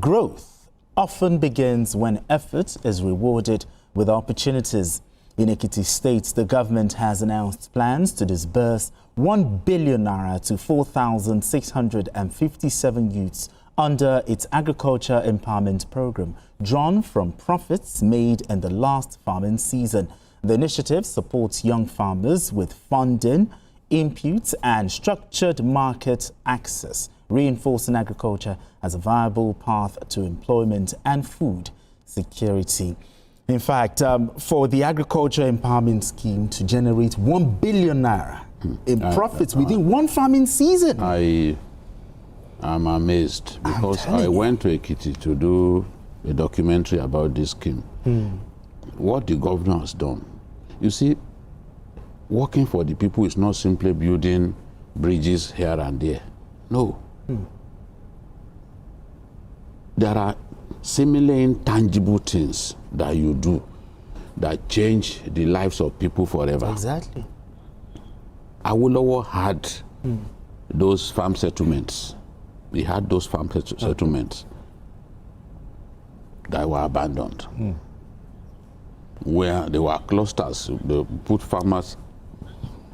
Growth often begins when effort is rewarded with opportunities. In Ekiti State, the government has announced plans to disburse 1 billion naira to 4,657 youths under its agriculture empowerment program, drawn from profits made in the last farming season. The initiative supports young farmers with funding, inputs, and structured market access, reinforcing agriculture as a viable path to employment and food security. In fact, for the agriculture empowerment scheme to generate 1 billion naira in profits within one farming season. I am amazed because I went to Ekiti to do a documentary about this scheme. What the governor has done. You see, working for the people is not simply building bridges here and there. No. There are seemingly intangible things that you do that change the lives of people forever. Exactly. Awolowo had those farm settlements. He had those farm settlements that were abandoned, where there were clusters. They put farmers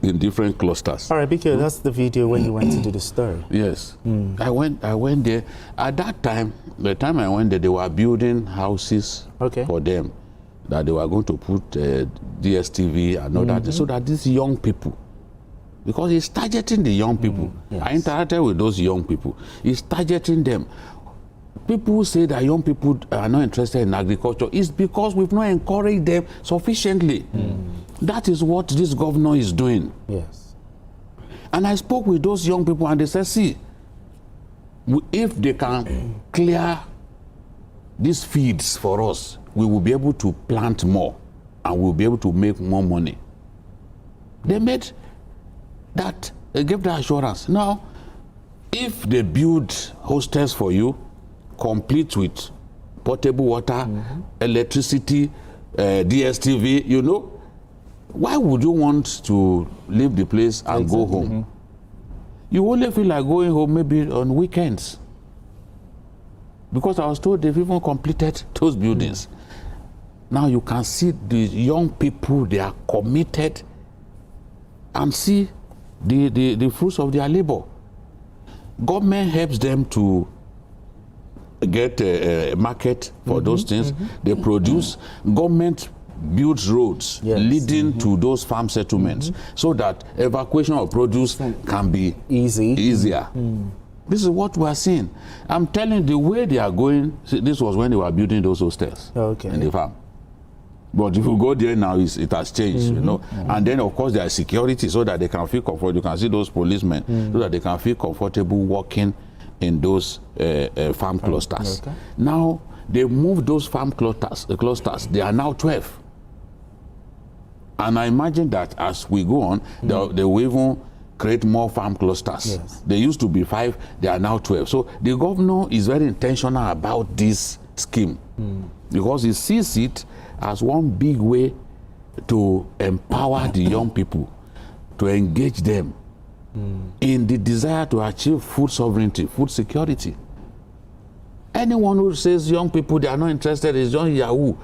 in different clusters. All right, because that's the video when you went to do the story. Yes. I went there. At that time, the time I went there, they were building houses for them, that they were going to put DSTV and all that, so that these young people, because he's targeting the young people. Yes. I interacted with those young people. He's targeting them. People say that young people are not interested in agriculture. It's because we've not encouraged them sufficiently. That is what this governor is doing. Yes. And I spoke with those young people and they said, see, if they can clear these fields for us, we will be able to plant more and we'll be able to make more money. They made that, they gave the assurance. Now, if they build hostels for you, complete with potable water, electricity, DSTV, you know, why would you want to leave the place and go home? You only feel like going home maybe on weekends. Because I was told they've even completed those buildings. Now you can see the young people, they are committed, and see the fruits of their labor. Government helps them to get a market for those things. They produce. Government builds roads leading to those farm settlements so that evacuation of produce can be easier. This is what we are seeing. I'm telling you, the way they are going, see, this was when they were building those hostels in the farm. But if you go there now, it has changed, you know. And then, of course, there is security so that they can feel comfortable. You can see those policemen so that they can feel comfortable walking in those farm clusters. Now, they moved those farm clusters. They are now 12. And I imagine that as we go on, they will even create more farm clusters. Yes. They used to be 5, they are now 12. So the governor is very intentional about this scheme because he sees it as one big way to empower the young people, to engage them in the desire to achieve food sovereignty, food security. Anyone who says young people, they are not interested, is young Yahoo,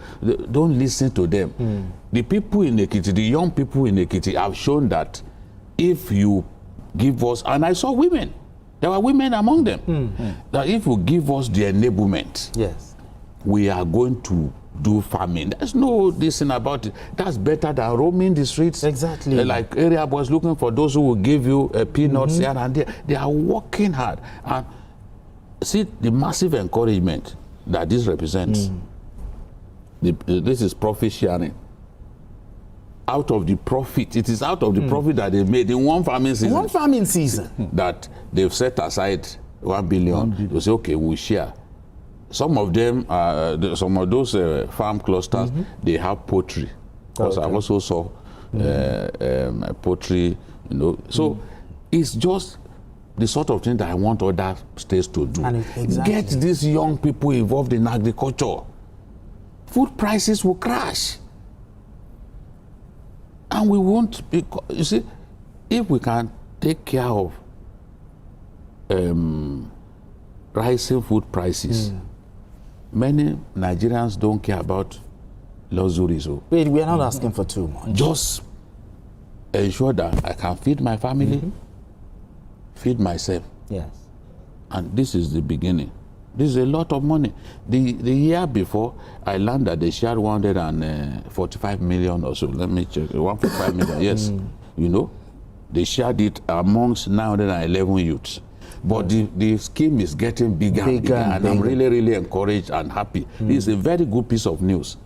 don't listen to them. The people in Ekiti, the young people in Ekiti have shown that if you give us, and I saw women, there were women among them, that if you give us the enablement, we are going to do farming. There's no this thing about it. That's better than roaming the streets. Exactly. Like area boys looking for those who will give you peanuts here and there. They are working hard. And see the massive encouragement that this represents. This is profit sharing. Out of the profit, it is out of the profit that they made in one farming season. One farming season. That they've set aside 1 billion. They say, okay, we'll share. Some of them, some of those farm clusters, they have poultry. Because I also saw poultry, you know. So it's just the sort of thing that I want other states to do. Get these young people involved in agriculture. Food prices will crash. And we won't be, you see, if we can take care of rising food prices, many Nigerians don't care about luxuries. So Wait, we are not asking for too much. just ensure that I can feed my family, feed myself. Yes. And this is the beginning. This is a lot of money. The year before, I learned that they shared 145 million or so. Let me check. 145 million, yes. You know, they shared it amongst 911 youths. But the scheme is getting bigger and bigger, and I'm really, really encouraged and happy. It's a very good piece of news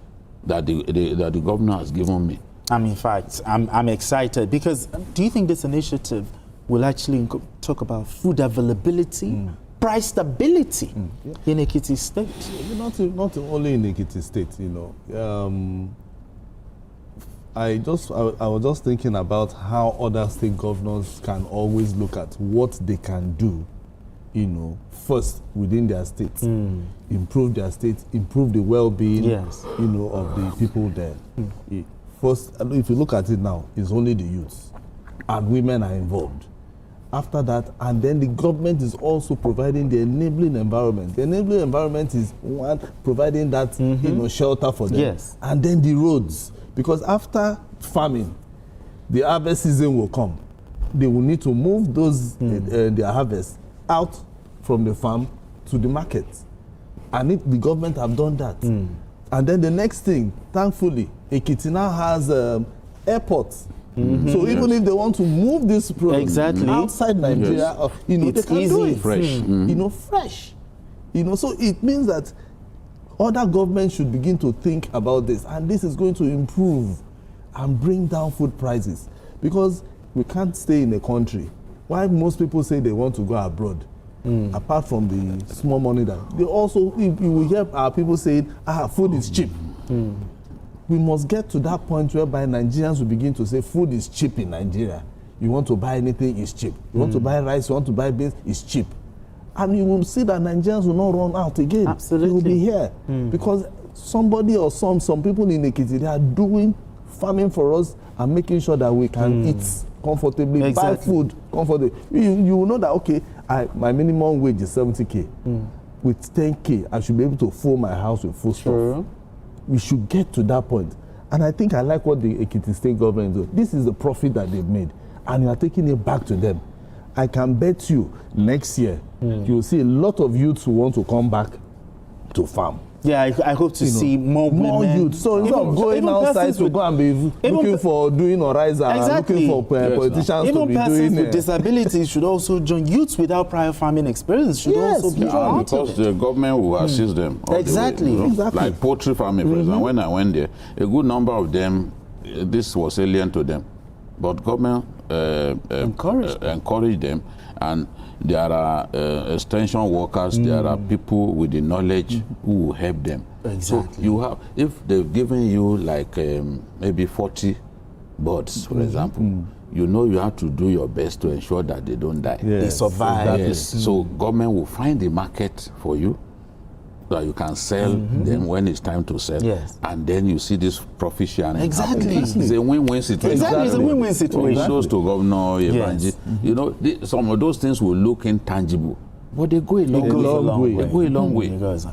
that the governor has given me. In fact, I'm excited because do you think this initiative will actually talk about food availability, price stability in Ekiti State? Not only in Ekiti State, you know. I was just thinking about how other state governors can always look at what they can do, you know, first within their states, improve their states, improve the well-being, you know, of the people there. First, if you look at it now, it's only the youths, and women are involved. After that, and then the government is also providing the enabling environment. The enabling environment is one, providing that you know, shelter for them. Yes. And then the roads, because after farming, the harvest season will come. They will need to move those their harvest out from the farm to the market, and the government have done that. And then the next thing, thankfully, Ekiti now has airports. So even if they want to move this product outside Nigeria, you know, it's they can easy. do it Fresh. you know, fresh. You know, so it means that other governments should begin to think about this, and this is going to improve and bring down food prices, because we can't stay in a country. Why most people say they want to go abroad, apart from the small money that they also, you will hear our people saying, food is cheap. We must get to that point whereby Nigerians will begin to say food is cheap in Nigeria. You want to buy anything, it's cheap. You want to buy rice, you want to buy beans, it's cheap. And you will see that Nigerians will not run out again. Absolutely. They will be here. Because somebody or some people in Ekiti, they are doing farming for us and making sure that we can eat comfortably, buy food comfortably. You will know that, okay, my minimum wage is 70K. With 10K, I should be able to fill my house with food stuff. We should get to that point. And I think I like what the Ekiti State Government do. This is the profit that they've made, and you are taking it back to them. I can bet you next year, you'll see a lot of youths who want to come back to farm. Yeah, I hope to see more women. Youth. So instead of going outside to go and be looking for doing horizon, looking for politicians even to be persons doing with disabilities should also join. Youths without prior farming experience should also be part because of it. the government will assist them. Exactly. The way, you know? Like poultry farming, for example. When I went there, a good number of them, this was alien to them, but government encouraged them, and there are extension workers, there are people with the knowledge who will help them. Exactly. So you have, if they've given you like maybe 40 birds, for example, you know you have to do your best to ensure that they don't die. They survive. Yes. So government will find the market for you, that you can sell them when it's time to sell. Yes. And then you see this profit sharing. Exactly. It's a win-win situation. Exactly, it's a win-win situation. Kudos to Governor Evangelist. You know, some of those things will look intangible, but they go a long way. They go a long way. They go a long way. Because